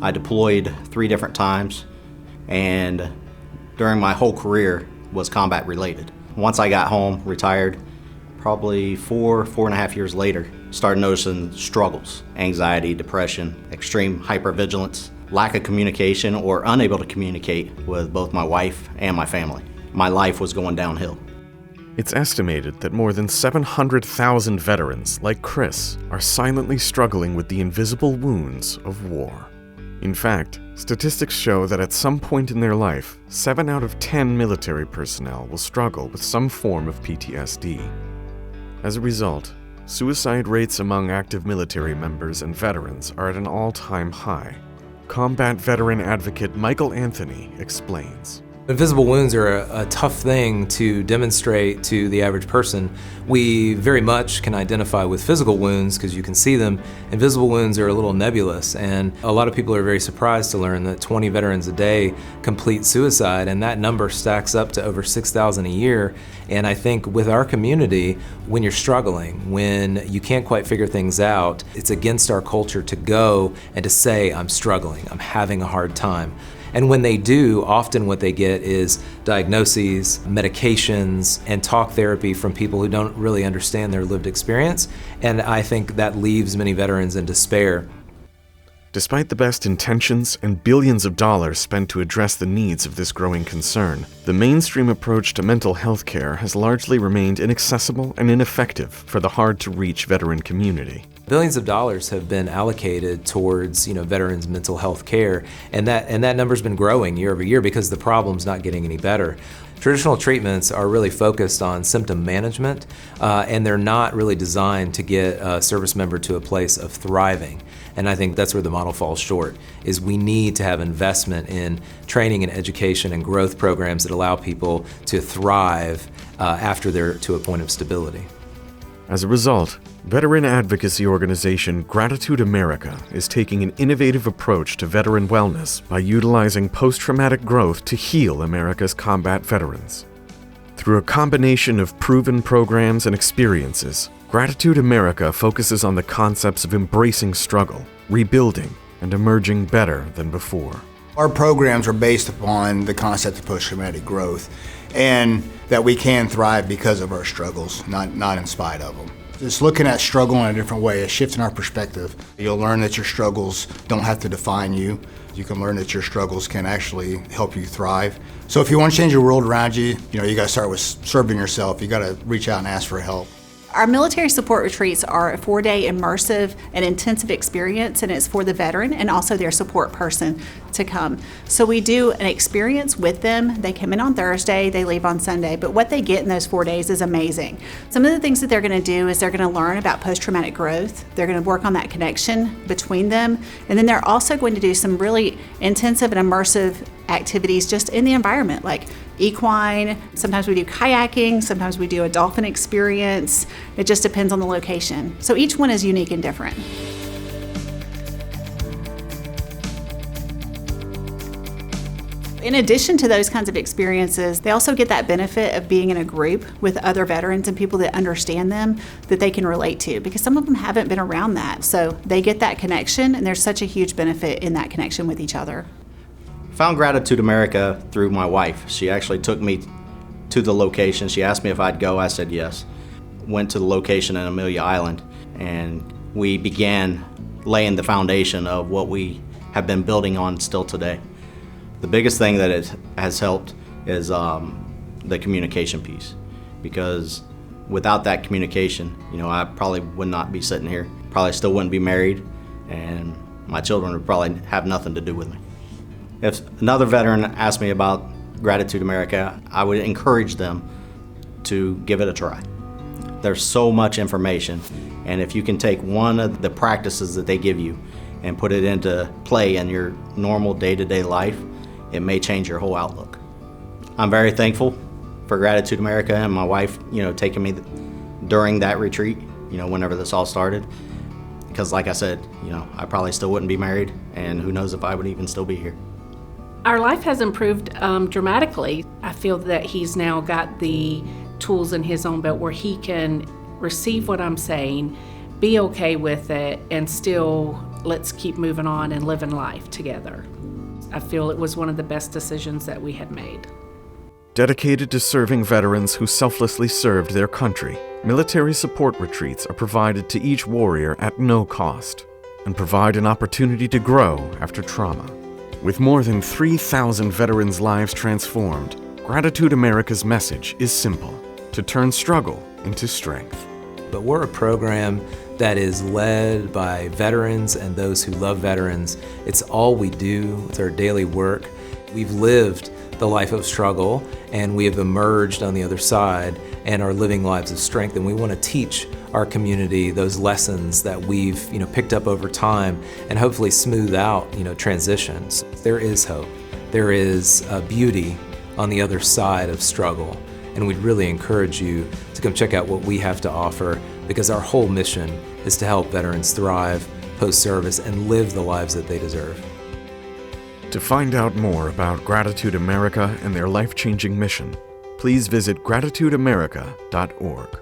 I deployed 3 different times, and during my whole career was combat related. Once I got home, retired, probably 4.5 years later, started noticing struggles, anxiety, depression, extreme hypervigilance, lack of communication or unable to communicate with both my wife and my family. My life was going downhill. It's estimated that more than 700,000 veterans like Chris are silently struggling with the invisible wounds of war. In fact, statistics show that at some point in their life, 7 out of 10 military personnel will struggle with some form of PTSD. As a result, suicide rates among active military members and veterans are at an all-time high. Combat veteran advocate Michael Anthony explains. Invisible wounds are a tough thing to demonstrate to the average person. We very much can identify with physical wounds because you can see them. Invisible wounds are a little nebulous, and a lot of people are very surprised to learn that 20 veterans a day complete suicide, and that number stacks up to over 6,000 a year. And I think with our community, when you're struggling, when you can't quite figure things out, it's against our culture to go and to say, I'm struggling, I'm having a hard time. And when they do, often what they get is diagnoses, medications, and talk therapy from people who don't really understand their lived experience. And I think that leaves many veterans in despair. Despite the best intentions and billions of dollars spent to address the needs of this growing concern, the mainstream approach to mental health care has largely remained inaccessible and ineffective for the hard-to-reach veteran community. Billions of dollars have been allocated towards, veterans' mental health care, and that number's been growing year over year because the problem's not getting any better. Traditional treatments are really focused on symptom management, and they're not really designed to get a service member to a place of thriving. And I think that's where the model falls short, is we need to have investment in training and education and growth programs that allow people to thrive after they're to a point of stability. As a result, veteran advocacy organization GratitudeAmerica is taking an innovative approach to veteran wellness by utilizing post-traumatic growth to heal America's combat veterans. Through a combination of proven programs and experiences, GratitudeAmerica focuses on the concepts of embracing struggle, rebuilding, and emerging better than before. Our programs are based upon the concept of post-traumatic growth, and that we can thrive because of our struggles, not in spite of them. Just looking at struggle in a different way, a shift in our perspective. You'll learn that your struggles don't have to define you. You can learn that your struggles can actually help you thrive. So if you want to change the world around you, you got to start with serving yourself. You got to reach out and ask for help. Our military support retreats are a 4-day immersive and intensive experience, and it's for the veteran and also their support person to come. So we do an experience with them. They come in on Thursday, they leave on Sunday, but what they get in those 4 days is amazing. Some of the things that they're going to do is they're going to learn about post-traumatic growth. They're going to work on that connection between them, and then they're also going to do some really intensive and immersive activities just in the environment, like equine. Sometimes we do kayaking, sometimes we do a dolphin experience. It just depends on the location. So each one is unique and different. In addition to those kinds of experiences, they also get that benefit of being in a group with other veterans and people that understand them, that they can relate to, because some of them haven't been around that. So they get that connection, and there's such a huge benefit in that connection with each other. Found Gratitude America through my wife. She actually took me to the location. She asked me if I'd go. I said yes. Went to the location in Amelia Island, and we began laying the foundation of what we have been building on still today. The biggest thing that it has helped is the communication piece, because without that communication, I probably would not be sitting here. Probably still wouldn't be married, and my children would probably have nothing to do with me. If another veteran asked me about Gratitude America, I would encourage them to give it a try. There's so much information, and if you can take one of the practices that they give you and put it into play in your normal day-to-day life, it may change your whole outlook. I'm very thankful for Gratitude America and my wife, taking me during that retreat, whenever this all started. Because like I said, I probably still wouldn't be married, and who knows if I would even still be here. Our life has improved dramatically. I feel that he's now got the tools in his own belt where he can receive what I'm saying, be okay with it, and still let's keep moving on and living life together. I feel it was one of the best decisions that we had made. Dedicated to serving veterans who selflessly served their country, military support retreats are provided to each warrior at no cost and provide an opportunity to grow after trauma. With more than 3,000 veterans' lives transformed, Gratitude America's message is simple: to turn struggle into strength. But we're a program that is led by veterans and those who love veterans. It's all we do. It's our daily work. We've lived the life of struggle, and we have emerged on the other side and are living lives of strength. And we want to teach our community those lessons that we've picked up over time and hopefully smooth out transitions. There is hope. There is beauty on the other side of struggle. And we'd really encourage you to come check out what we have to offer, because our whole mission is to help veterans thrive post-service and live the lives that they deserve. To find out more about Gratitude America and their life-changing mission, please visit gratitudeamerica.org.